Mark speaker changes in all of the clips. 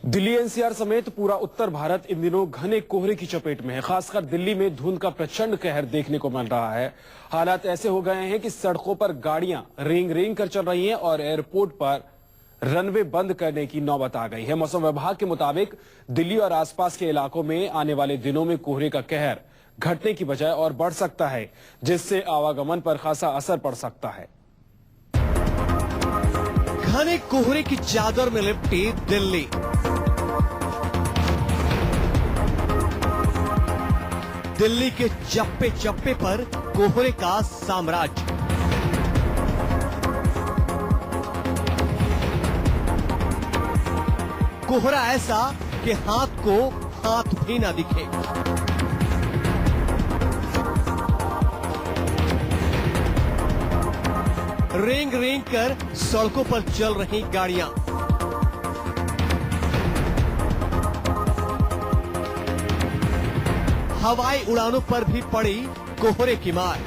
Speaker 1: Delhi NCR समेत पूरा उत्तर भारत इन दिनों घने कोहरे की चपेट में है। खासकर दिल्ली में धुंध का प्रचंड कहर देखने को मिल रहा है। हालात ऐसे हो गए हैं कि सड़कों पर गाड़ियां रेंग रेंग कर चल रही हैं और एयरपोर्ट पर रनवे बंद करने की नौबत आ गई है। मौसम विभाग के मुताबिक दिल्ली और आसपास के इलाकों में आने वाले दिनों में कोहरे का कहर घटने की बजाय और बढ़ सकता है, जिससे आवागमन पर खासा असर पड़ सकता है।
Speaker 2: घने कोहरे की चादर में लिपटी दिल्ली। दिल्ली के चप्पे चप्पे पर कोहरे का साम्राज्य। कोहरा ऐसा कि हाथ को हाथ भी ना दिखे। रेंग रेंग कर सड़कों पर चल रही गाड़ियां। हवाई उड़ानों पर भी पड़ी कोहरे की मार।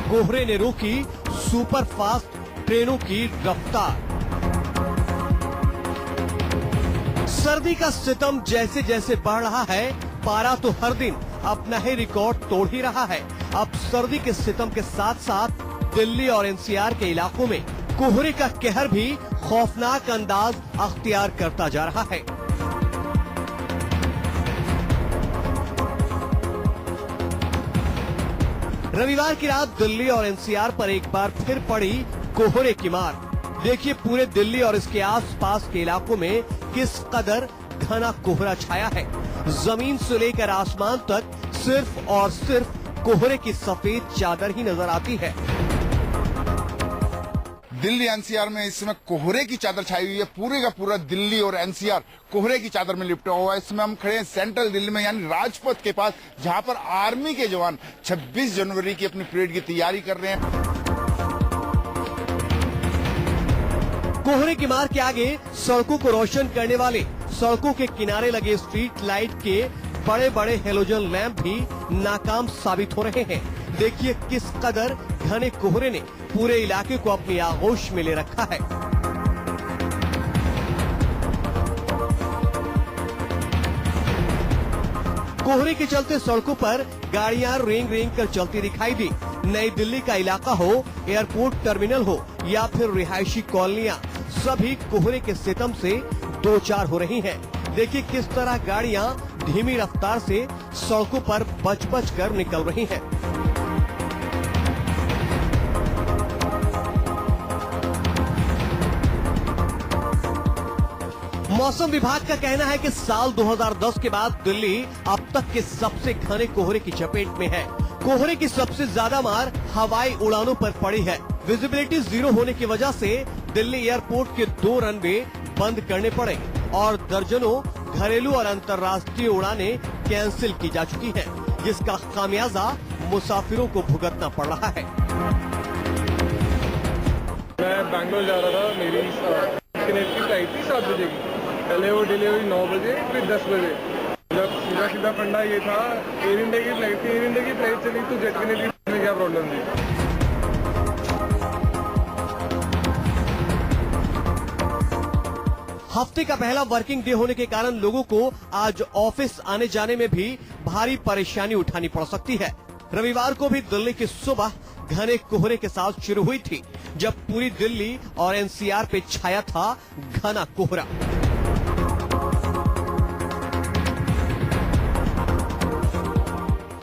Speaker 2: कोहरे ने रोकी सुपरफास्ट ट्रेनों की रफ्तार। सर्दी का सितम जैसे जैसे बढ़ रहा है, पारा तो हर दिन अपना ही रिकॉर्ड तोड़ ही रहा है। अब सर्दी के सितम के साथ साथ दिल्ली और एनसीआर के इलाकों में कोहरे का कहर भी खौफनाक अंदाज अख्तियार करता जा रहा है। रविवार की रात दिल्ली और एनसीआर पर एक बार फिर पड़ी कोहरे की मार। देखिए पूरे दिल्ली और इसके आसपास के इलाकों में किस कदर घना कोहरा छाया है। जमीन से लेकर आसमान तक सिर्फ और सिर्फ कोहरे की सफेद चादर ही नजर आती है।
Speaker 3: दिल्ली एनसीआर में इस समय कोहरे की चादर छाई हुई है। पूरे का पूरा दिल्ली और एनसीआर कोहरे की चादर में लिपटा हुआ है। इसमें हम खड़े हैं सेंट्रल दिल्ली में, यानी राजपथ के पास, जहां पर आर्मी के जवान 26 जनवरी की अपनी परेड की तैयारी कर रहे हैं।
Speaker 2: कोहरे की मार के आगे सड़कों को रोशन करने वाले सड़कों के किनारे लगे स्ट्रीट लाइट के बड़े बड़े हेलोजन लैंप भी नाकाम साबित हो रहे हैं। देखिए किस कदर घने कोहरे ने पूरे इलाके को अपनी आगोश में ले रखा है। कोहरे के चलते सड़कों पर गाड़ियां रेंग रेंग कर चलती दिखाई दी। नई दिल्ली का इलाका हो, एयरपोर्ट टर्मिनल हो या फिर रिहायशी कॉलोनियां, सभी कोहरे के सितम से दो चार हो रही हैं। देखिए किस तरह गाड़ियां धीमी रफ्तार से सड़कों पर बच बच कर निकल रही हैं। मौसम विभाग का कहना है कि साल 2010 के बाद दिल्ली अब तक के सबसे घने कोहरे की चपेट में है। कोहरे की सबसे ज्यादा मार हवाई उड़ानों पर पड़ी है। विजिबिलिटी जीरो होने की वजह से दिल्ली एयरपोर्ट के 2 रनवे बंद करने पड़े और दर्जनों घरेलू और अंतर्राष्ट्रीय उड़ानें कैंसिल की जा चुकी हैं, जिसका खामियाजा मुसाफिरों को भुगतना पड़ रहा है।
Speaker 4: मैं बैंगलोर जा रहा था, मेरी कनेक्ट की फ्लाइट थी 7 बजे की। पहले वो डिले हुई 9 बजे, फिर 10 बजे। जब सीधा सीधा फंडा ये था, एयर इंडिया की फ्लाइट थी। एयर इंडिया की फ्लाइट चली तो जेट कनेक्ट में क्या प्रॉब्लम थी।
Speaker 2: हफ्ते का पहला वर्किंग डे होने के कारण लोगों को आज ऑफिस आने जाने में भी भारी परेशानी उठानी पड़ सकती है। रविवार को भी दिल्ली की सुबह घने कोहरे के साथ शुरू हुई थी, जब पूरी दिल्ली और एनसीआर पे छाया था घना कोहरा।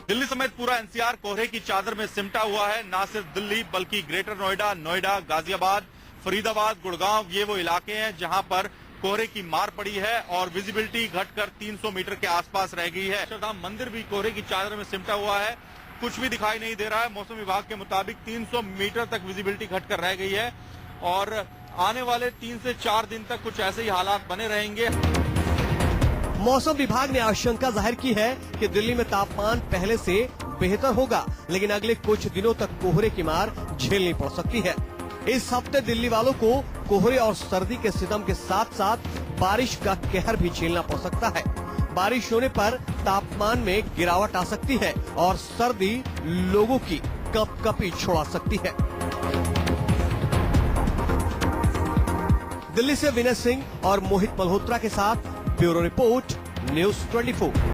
Speaker 5: दिल्ली समेत पूरा एनसीआर कोहरे की चादर में सिमटा हुआ है। न सिर्फ दिल्ली बल्कि ग्रेटर नोएडा, गाजियाबाद, फरीदाबाद, गुड़गांव, ये वो इलाके हैं जहां पर कोहरे की मार पड़ी है और विजिबिलिटी घटकर 300 मीटर के आसपास रह गई है। अक्षरधाम मंदिर भी कोहरे की चादर में सिमटा हुआ है, कुछ भी दिखाई नहीं दे रहा है। मौसम विभाग के मुताबिक 300 मीटर तक विजिबिलिटी घटकर रह गई है और आने वाले 3 से 4 दिन तक कुछ ऐसे ही हालात बने रहेंगे।
Speaker 2: मौसम विभाग ने आशंका जाहिर की है कि दिल्ली में तापमान पहले से बेहतर होगा, लेकिन अगले कुछ दिनों तक कोहरे की मार झेलनी पड़ सकती है। इस हफ्ते दिल्ली वालों को कोहरे और सर्दी के सितम के साथ साथ बारिश का कहर भी झेलना पड़ सकता है। बारिश होने पर तापमान में गिरावट आ सकती है और सर्दी लोगों की कपकपी छोड़ा सकती है। दिल्ली से विनय सिंह और मोहित मल्होत्रा के साथ ब्यूरो रिपोर्ट, न्यूज़ 24।